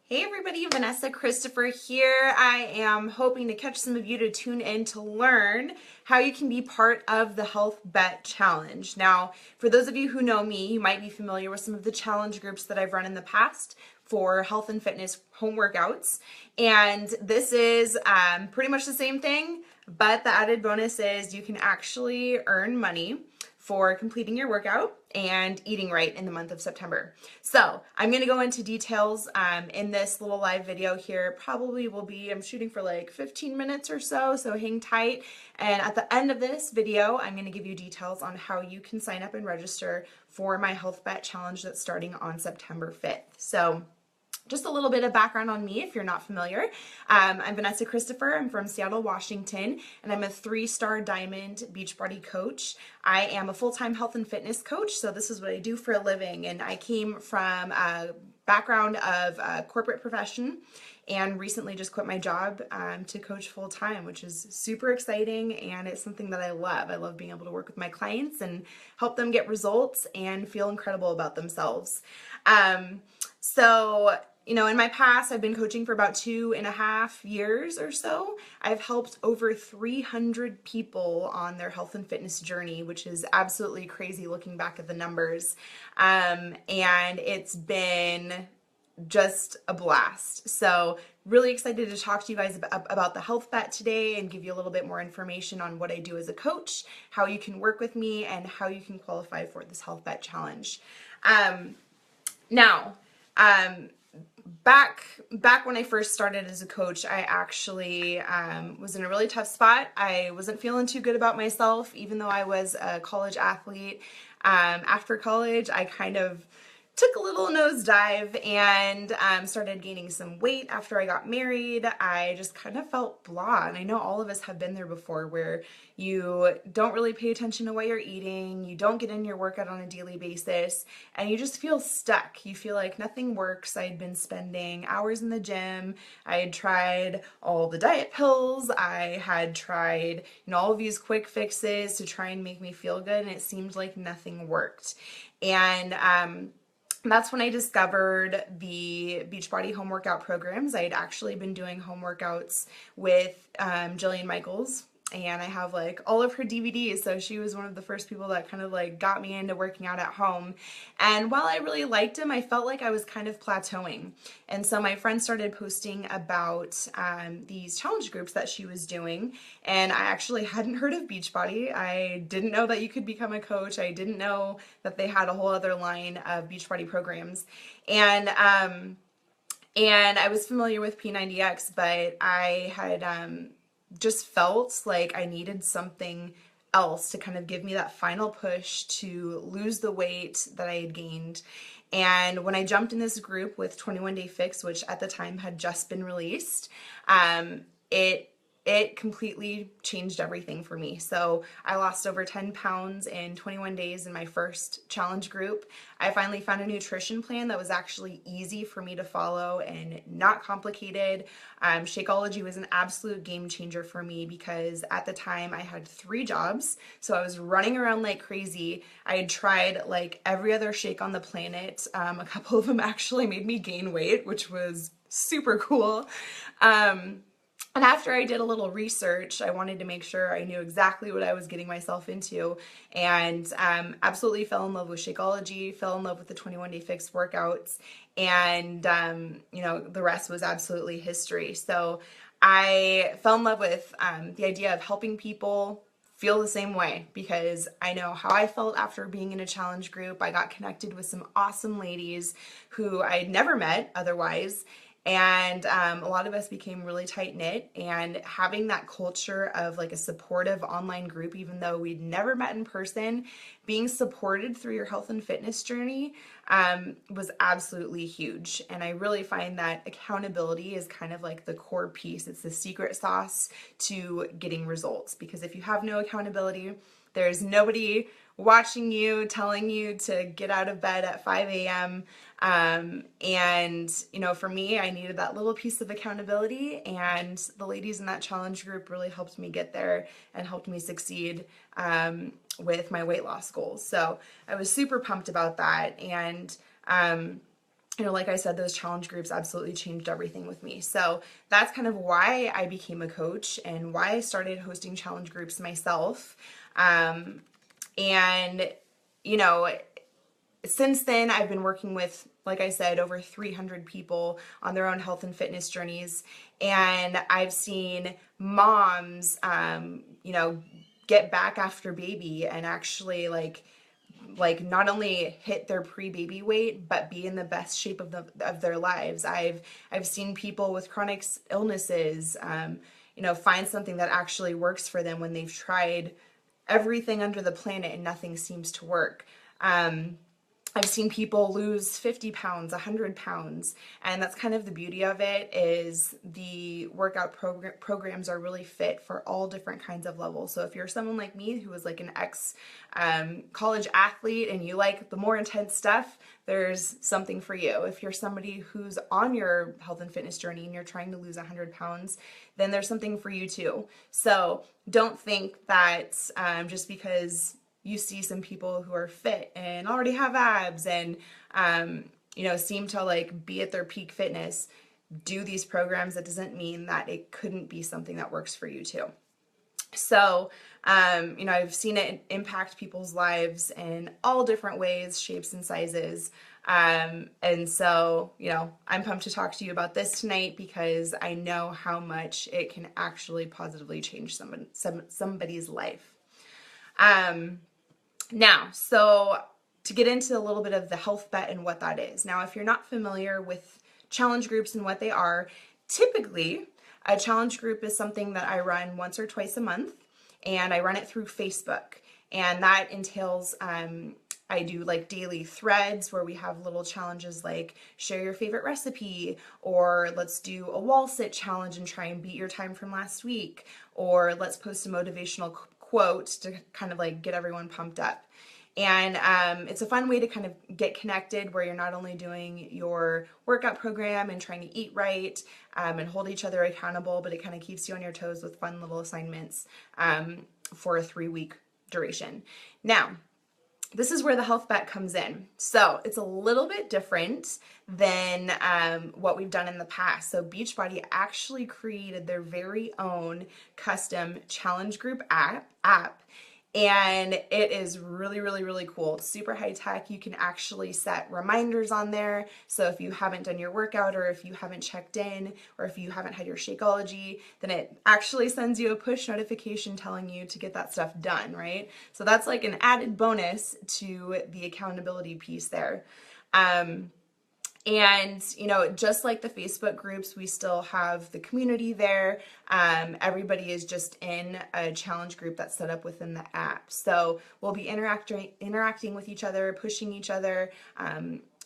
Hey everybody, Vanessa Christopher here. I am hoping to catch some of you to tune in to learn how you can be part of the Health Bet Challenge. Now, for those of you who know me, you might be familiar with some of the challenge groups that I've run in the past for health and fitness home workouts. And this is pretty much the same thing, but the added bonus is you can actually earn money for completing your workout and eating right in the month of September. So I'm going to go into details in this little live video here. Probably will be, I'm shooting for like 15 minutes or so hang tight. And at the end of this video, I'm going to give you details on how you can sign up and register for my Health Bet Challenge that's starting on September 5th. So just a little bit of background on me if you're not familiar. I'm Vanessa Christopher. I'm from Seattle, Washington, and I'm a 3-star Diamond Beachbody coach. I am a full-time health and fitness coach, so this is what I do for a living. And I came from a background of a corporate profession and recently just quit my job to coach full-time, which is super exciting, and it's something that I love. I love being able to work with my clients and help them get results and feel incredible about themselves. In my past, I've been coaching for about 2.5 years or so. I've helped over 300 people on their health and fitness journey, which is absolutely crazy looking back at the numbers. And it's been just a blast. So really excited to talk to you guys about the Health Bet today and give you a little bit more information on what I do as a coach, how you can work with me, and how you can qualify for this Health Bet Challenge. Back when I first started as a coach, I actually was in a really tough spot. I wasn't feeling too good about myself, even though I was a college athlete. After college, I kind of took a little nosedive and started gaining some weight after I got married. I just kind of felt blah, and I know all of us have been there before, where you don't really pay attention to what you're eating, you don't get in your workout on a daily basis, and you just feel stuck. You feel like nothing works. I'd been spending hours in the gym. I had tried all the diet pills. I had tried, all of these quick fixes to try and make me feel good, and it seemed like nothing worked. And that's when I discovered the Beachbody home workout programs. I had actually been doing home workouts with Jillian Michaels, and I have like all of her DVDs. So she was one of the first people that kind of like got me into working out at home. And while I really liked them, I felt like I was kind of plateauing. And so my friend started posting about these challenge groups that she was doing. And I actually hadn't heard of Beachbody. I didn't know that you could become a coach. I didn't know that they had a whole other line of Beachbody programs. And I was familiar with P90X, but I had just felt like I needed something else to kind of give me that final push to lose the weight that I had gained. And when I jumped in this group with 21 Day Fix, which at the time had just been released, it completely changed everything for me. So I lost over 10 pounds in 21 days in my first challenge group. I finally found a nutrition plan that was actually easy for me to follow and not complicated. Shakeology was an absolute game changer for me because at the time I had 3 jobs. So I was running around like crazy. I had tried like every other shake on the planet. A couple of them actually made me gain weight, which was super cool. And after I did a little research, I wanted to make sure I knew exactly what I was getting myself into, and absolutely fell in love with Shakeology, fell in love with the 21 Day Fix workouts, and the rest was absolutely history. So I fell in love with the idea of helping people feel the same way, because I know how I felt after being in a challenge group. I got connected with some awesome ladies who I had never met otherwise. And a lot of us became really tight knit, and having that culture of like a supportive online group, even though we'd never met in person, being supported through your health and fitness journey was absolutely huge. And I really find that accountability is kind of like the core piece. It's the secret sauce to getting results, because if you have no accountability, there's nobody watching you, telling you to get out of bed at 5 a.m. For me, I needed that little piece of accountability, and the ladies in that challenge group really helped me get there and helped me succeed with my weight loss goals. So I was super pumped about that. And like I said, those challenge groups absolutely changed everything with me. So that's kind of why I became a coach and why I started hosting challenge groups myself. And, you know, since then, I've been working with, like I said, over 300 people on their own health and fitness journeys. And I've seen moms, get back after baby and actually not only hit their pre-baby weight, but be in the best shape of their lives. I've seen people with chronic illnesses, find something that actually works for them when they've tried everything under the planet and nothing seems to work. I've seen people lose 50 pounds, 100 pounds, and that's kind of the beauty of it, is the workout programs are really fit for all different kinds of levels. So if you're someone like me who was like an college athlete and you like the more intense stuff, there's something for you. If you're somebody who's on your health and fitness journey and you're trying to lose 100 pounds, then there's something for you too. So don't think that just because you see some people who are fit and already have abs and, seem to like be at their peak fitness, do these programs, that doesn't mean that it couldn't be something that works for you too. So, I've seen it impact people's lives in all different ways, shapes and sizes. And so, I'm pumped to talk to you about this tonight because I know how much it can actually positively change somebody's life. Now, so to get into a little bit of the Health Bet and what that is. Now, if you're not familiar with challenge groups and what they are, typically a challenge group is something that I run once or twice a month, and I run it through Facebook. And that entails, I do like daily threads where we have little challenges like share your favorite recipe, or let's do a wall sit challenge and try and beat your time from last week, or let's post a motivational quote to kind of like get everyone pumped up. And it's a fun way to kind of get connected where you're not only doing your workout program and trying to eat right and hold each other accountable, but it kind of keeps you on your toes with fun little assignments for a 3-week duration. Now, this is where the Health Bet comes in. So it's a little bit different than what we've done in the past. So Beachbody actually created their very own custom challenge group app, and it is really, really, really cool. It's super high tech. You can actually set reminders on there. So if you haven't done your workout, or if you haven't checked in, or if you haven't had your Shakeology, then it actually sends you a push notification telling you to get that stuff done, right? So that's like an added bonus to the accountability piece there. And, just like the Facebook groups, we still have the community there. Everybody is just in a challenge group that's set up within the app. So we'll be interacting with each other, pushing each other,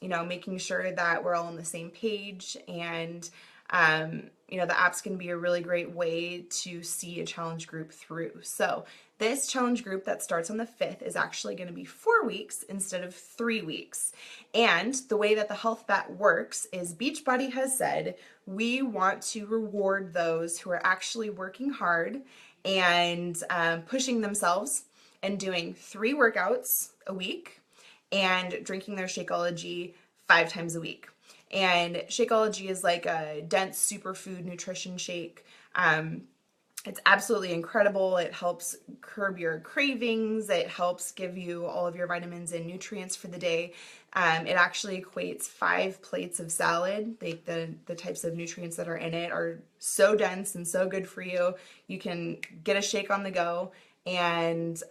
making sure that we're all on the same page. And, the app's going to be a really great way to see a challenge group through. So this challenge group that starts on the 5th is actually going to be 4 weeks instead of 3 weeks. And the way that the Health Bet works is Beachbody has said, we want to reward those who are actually working hard and pushing themselves and doing 3 workouts a week and drinking their Shakeology 5 times a week. And Shakeology is like a dense superfood nutrition shake. It's absolutely incredible. It helps curb your cravings. It helps give you all of your vitamins and nutrients for the day. It actually equates 5 plates of salad. The types of nutrients that are in it are so dense and so good for you. You can get a shake on the go, and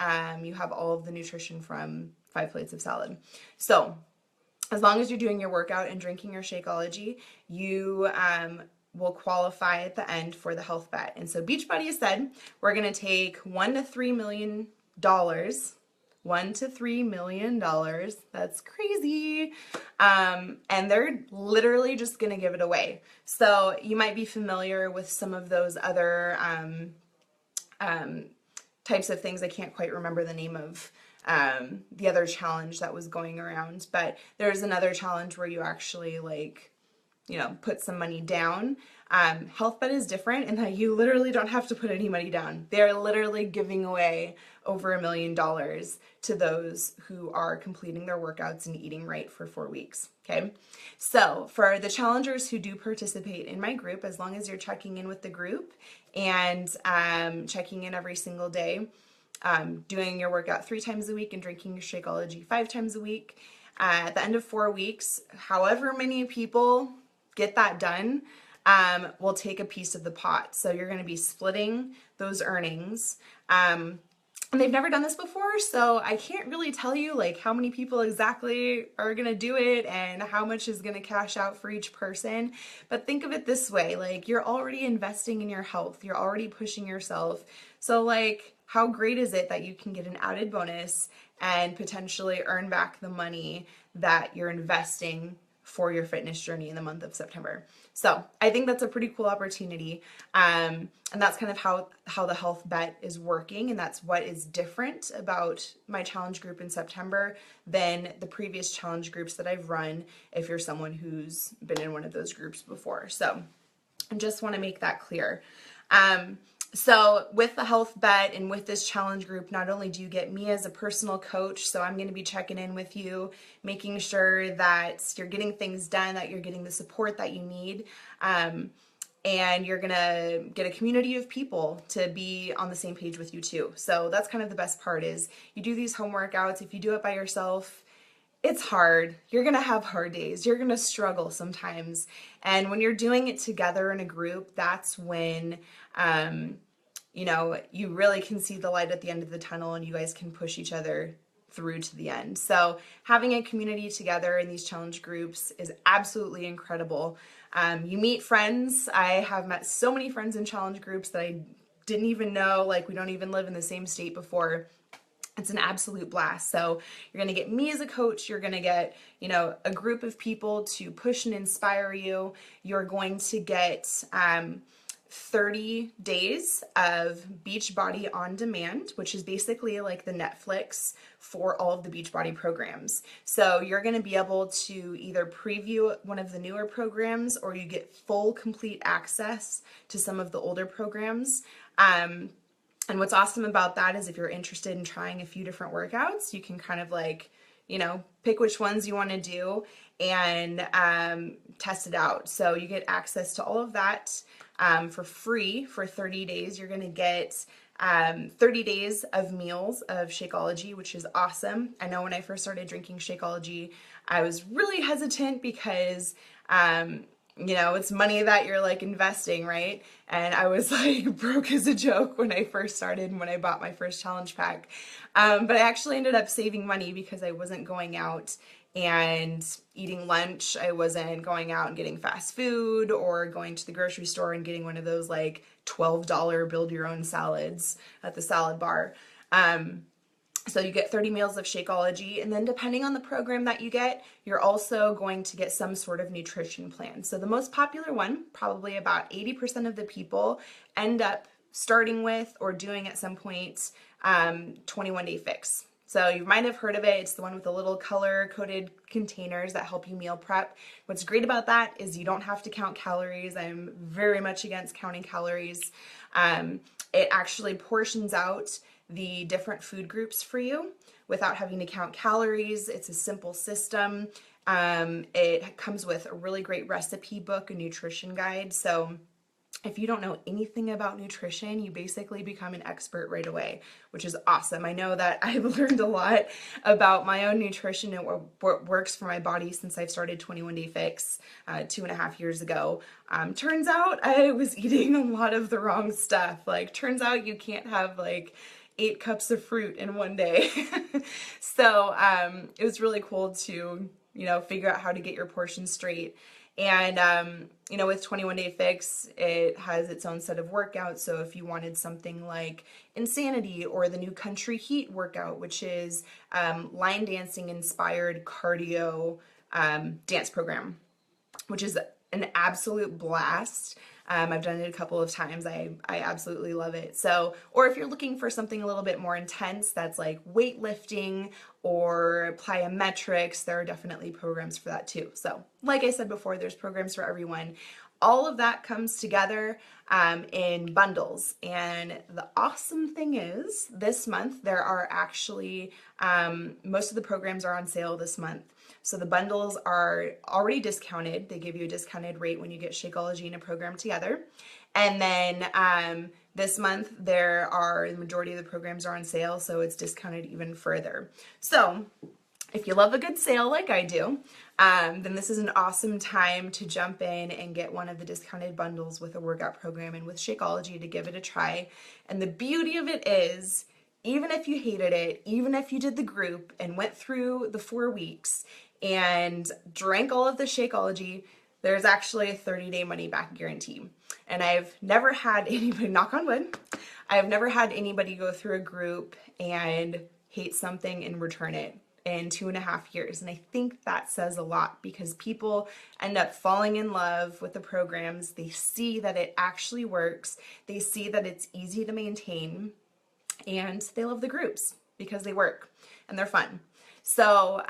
you have all of the nutrition from 5 plates of salad. So as long as you're doing your workout and drinking your Shakeology, you will qualify at the end for the Health Bet. And so Beachbody has said, we're going to take $1 to $3 million. $1 to $3 million. That's crazy. And they're literally just going to give it away. So you might be familiar with some of those other types of things. I can't quite remember the name of the other challenge that was going around, but there's another challenge where you actually put some money down. HealthBet is different in that you literally don't have to put any money down. They're literally giving away over $1 million to those who are completing their workouts and eating right for 4 weeks. Okay. So for the challengers who do participate in my group, as long as you're checking in with the group and checking in every single day, doing your workout 3 times a week and drinking your Shakeology 5 times a week, at the end of 4 weeks, however many people get that done, will take a piece of the pot. So you're going to be splitting those earnings. And they've never done this before, so I can't really tell you like how many people exactly are going to do it and how much is going to cash out for each person. But think of it this way, like you're already investing in your health. You're already pushing yourself. So like, how great is it that you can get an added bonus and potentially earn back the money that you're investing for your fitness journey in the month of September? So I think that's a pretty cool opportunity. And that's kind of how the HealthBet is working. And that's what is different about my challenge group in September than the previous challenge groups that I've run, if you're someone who's been in one of those groups before. So I just want to make that clear. So with the HealthBet and with this challenge group, not only do you get me as a personal coach, so I'm going to be checking in with you, making sure that you're getting things done, that you're getting the support that you need, and you're going to get a community of people to be on the same page with you too. So that's kind of the best part is you do these home workouts. If you do it by yourself, it's hard. You're going to have hard days. You're going to struggle sometimes. And when you're doing it together in a group, that's when, you really can see the light at the end of the tunnel and you guys can push each other through to the end. So having a community together in these challenge groups is absolutely incredible. You meet friends. I have met so many friends in challenge groups that I didn't even know, like we don't even live in the same state before. It's an absolute blast. So you're going to get me as a coach. You're going to get, a group of people to push and inspire you. You're going to get 30 days of Beachbody on demand, which is basically like the Netflix for all of the Beachbody programs. So you're going to be able to either preview one of the newer programs or you get full complete access to some of the older programs. And what's awesome about that is if you're interested in trying a few different workouts, you can kind of like, pick which ones you want to do and test it out. So you get access to all of that for free for 30 days. You're going to get 30 days of meals of Shakeology, which is awesome. I know when I first started drinking Shakeology, I was really hesitant because it's money that you're like investing, right? And I was like broke as a joke when I first started and when I bought my first challenge pack. But I actually ended up saving money because I wasn't going out and eating lunch. I wasn't going out and getting fast food or going to the grocery store and getting one of those like $12 build your own salads at the salad bar. So you get 30 meals of Shakeology, and then depending on the program that you get, you're also going to get some sort of nutrition plan. So the most popular one, probably about 80% of the people end up starting with or doing at some point 21-day fix. So you might have heard of it. It's the one with the little color-coded containers that help you meal prep. What's great about that is you don't have to count calories. I'm very much against counting calories. It actually portions out the different food groups for you without having to count calories. It's a simple system. It comes with a really great recipe book, a nutrition guide. So if you don't know anything about nutrition, you basically become an expert right away, which is awesome. I know that I've learned a lot about my own nutrition and what works for my body since I've started 21-Day Fix 2.5 years ago. Turns out I was eating a lot of the wrong stuff. Like, turns out you can't have like 8 cups of fruit in one day. So it was really cool to, figure out how to get your portions straight. And, with 21-Day Fix, it has its own set of workouts. So if you wanted something like Insanity or the new Country Heat workout, which is line dancing inspired cardio dance program, which is an absolute blast. I've done it a couple of times. I absolutely love it. So, or if you're looking for something a little bit more intense, that's like weightlifting or plyometrics, there are definitely programs for that too. So, like I said before, there's programs for everyone. All of that comes together in bundles. And the awesome thing is, this month there are actually, most of the programs are on sale this month. So the bundles are already discounted. They give you a discounted rate when you get Shakeology in a program together. And then this month the majority of the programs are on sale, so it's discounted even further. So if you love a good sale like I do, then this is an awesome time to jump in and get one of the discounted bundles with a workout program and with Shakeology to give it a try. And the beauty of it is, even if you hated it, even if you did the group and went through the 4 weeks and drank all of the Shakeology, there's actually a 30-day money back guarantee. And I've never had anybody, knock on wood, I've never had anybody go through a group and hate something and return it in 2.5 years. And I think that says a lot, because people end up falling in love with the programs. They see that it actually works. They see that it's easy to maintain, and they love the groups because they work and they're fun. So,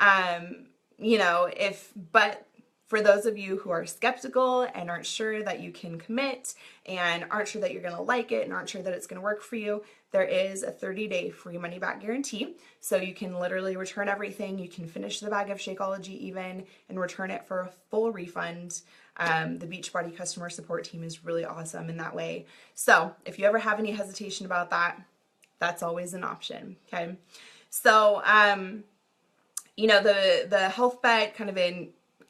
but for those of you who are skeptical and aren't sure that you can commit and aren't sure that you're going to like it and aren't sure that it's going to work for you, there is a 30-day free money back guarantee. So you can literally return everything. You can finish the bag of Shakeology even and return it for a full refund. The Beachbody customer support team is really awesome in that way. So if you ever have any hesitation about that, that's always an option. Okay. So, the health bet kind of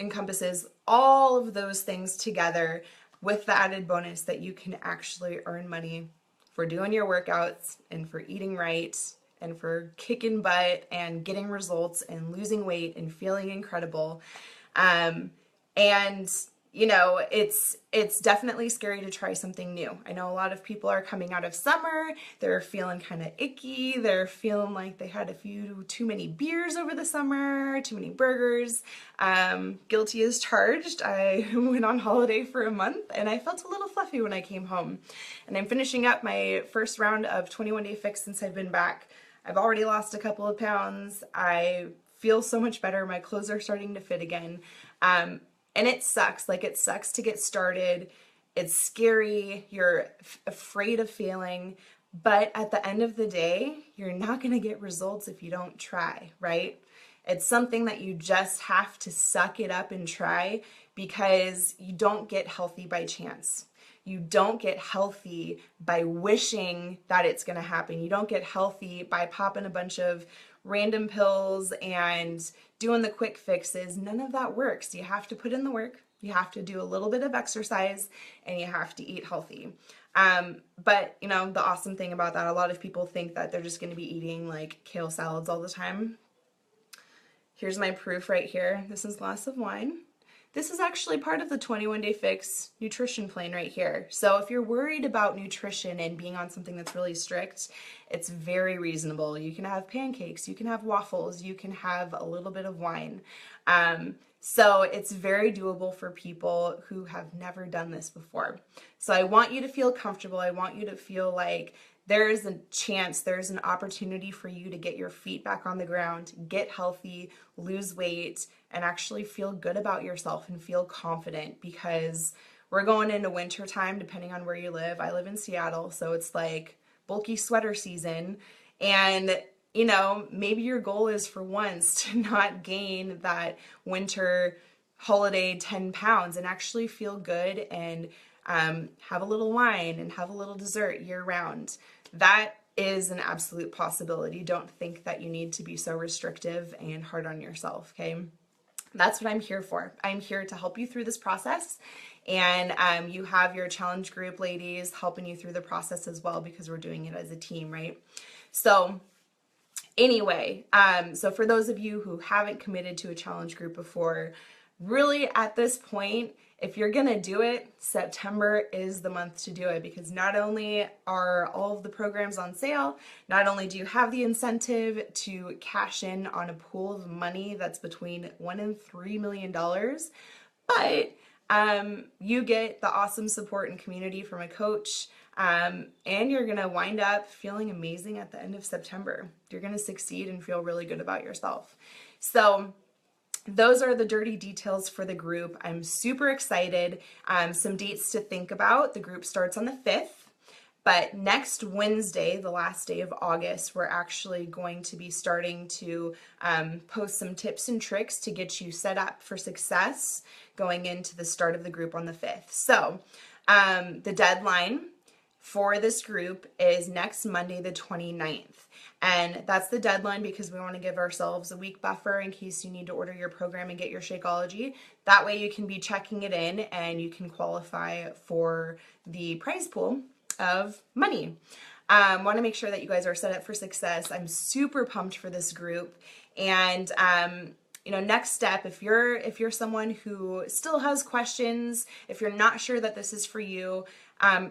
encompasses all of those things together, with the added bonus that you can actually earn money for doing your workouts and for eating right and for kicking butt and getting results and losing weight and feeling incredible. It's definitely scary to try something new. I know a lot of people are coming out of summer. They're feeling kind of icky. They're feeling like they had a few too many beers over the summer, too many burgers. Guilty as charged. I went on holiday for a month and I felt a little fluffy when I came home. And I'm finishing up my first round of 21 Day Fix since I've been back. I've already lost a couple of pounds. I feel so much better. My clothes are starting to fit again. And it sucks. Like, it sucks to get started. It's scary. You're afraid of failing. But at the end of the day, you're not going to get results if you don't try, right? It's something that you just have to suck it up and try, because you don't get healthy by chance. You don't get healthy by wishing that it's going to happen. You don't get healthy by popping a bunch of random pills and doing the quick fixes. None of that works. You have to put in the work. You have to do a little bit of exercise, and you have to eat healthy. But the awesome thing about that, a lot of people think that they're just going to be eating like kale salads all the time. Here's my proof right here. This is a glass of wine. This is actually part of the 21 Day Fix nutrition plan right here. So if you're worried about nutrition and being on something that's really strict, it's very reasonable. You can have pancakes, you can have waffles, you can have a little bit of wine. So it's very doable for people who have never done this before. So I want you to feel comfortable. I want you to feel like there's a chance, there's an opportunity for you to get your feet back on the ground, get healthy, lose weight, and actually feel good about yourself and feel confident, because we're going into winter time, depending on where you live. I live in Seattle, so it's like bulky sweater season. And maybe your goal is for once to not gain that winter holiday 10 pounds and actually feel good and have a little wine and have a little dessert year round. That is an absolute possibility. Don't think that you need to be so restrictive and hard on yourself, okay? That's what I'm here for. I'm here to help you through this process. And you have your challenge group ladies helping you through the process as well, because we're doing it as a team, right? So anyway, so for those of you who haven't committed to a challenge group before, really at this point, if you're gonna do it, September is the month to do it, because not only are all of the programs on sale, not only do you have the incentive to cash in on a pool of money that's between $1 and $3 million, but you get the awesome support and community from a coach. And you're going to wind up feeling amazing at the end of September. You're going to succeed and feel really good about yourself. So those are the dirty details for the group. I'm super excited. Some dates to think about. The group starts on the 5th. But next Wednesday, the last day of August, we're actually going to be starting to post some tips and tricks to get you set up for success going into the start of the group on the 5th. So the deadline for this group is next Monday, the 29th. And that's the deadline because we want to give ourselves a week buffer in case you need to order your program and get your Shakeology. That way you can be checking it in and you can qualify for the prize pool of money. Want to make sure that you guys are set up for success. I'm super pumped for this group. And next step, if you're someone who still has questions, if you're not sure that this is for you,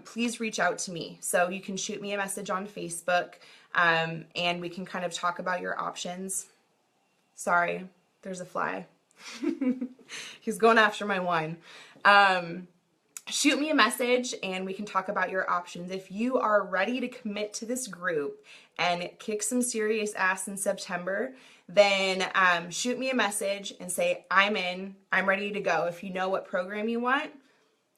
please reach out to me. So you can shoot me a message on Facebook, and we can kind of talk about your options. Sorry, there's a fly. He's going after my wine. Shoot me a message and we can talk about your options. If you are ready to commit to this group and kick some serious ass in September, then shoot me a message and say, I'm in, I'm ready to go. If you know what program you want,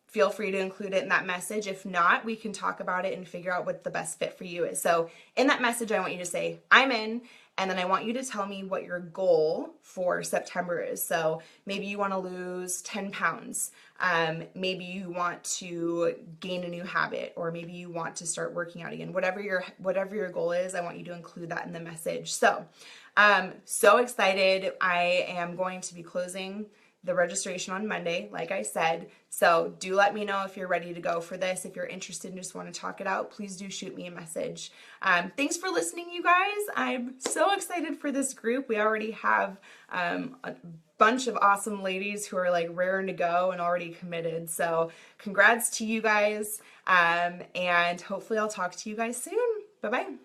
feel free to include it in that message. If not, we can talk about it and figure out what the best fit for you is. So in that message, I want you to say, I'm in, and then I want you to tell me what your goal for September is. So maybe you want to lose 10 pounds. Maybe you want to gain a new habit, or maybe you want to start working out again. Whatever your goal is, I want you to include that in the message. So excited. I am going to be closing the registration on Monday, like I said. So do let me know if you're ready to go for this. If you're interested and just want to talk it out, please do shoot me a message. Thanks for listening, you guys. I'm so excited for this group. We already have a bunch of awesome ladies who are like raring to go and already committed. So congrats to you guys. And hopefully I'll talk to you guys soon. Bye-bye.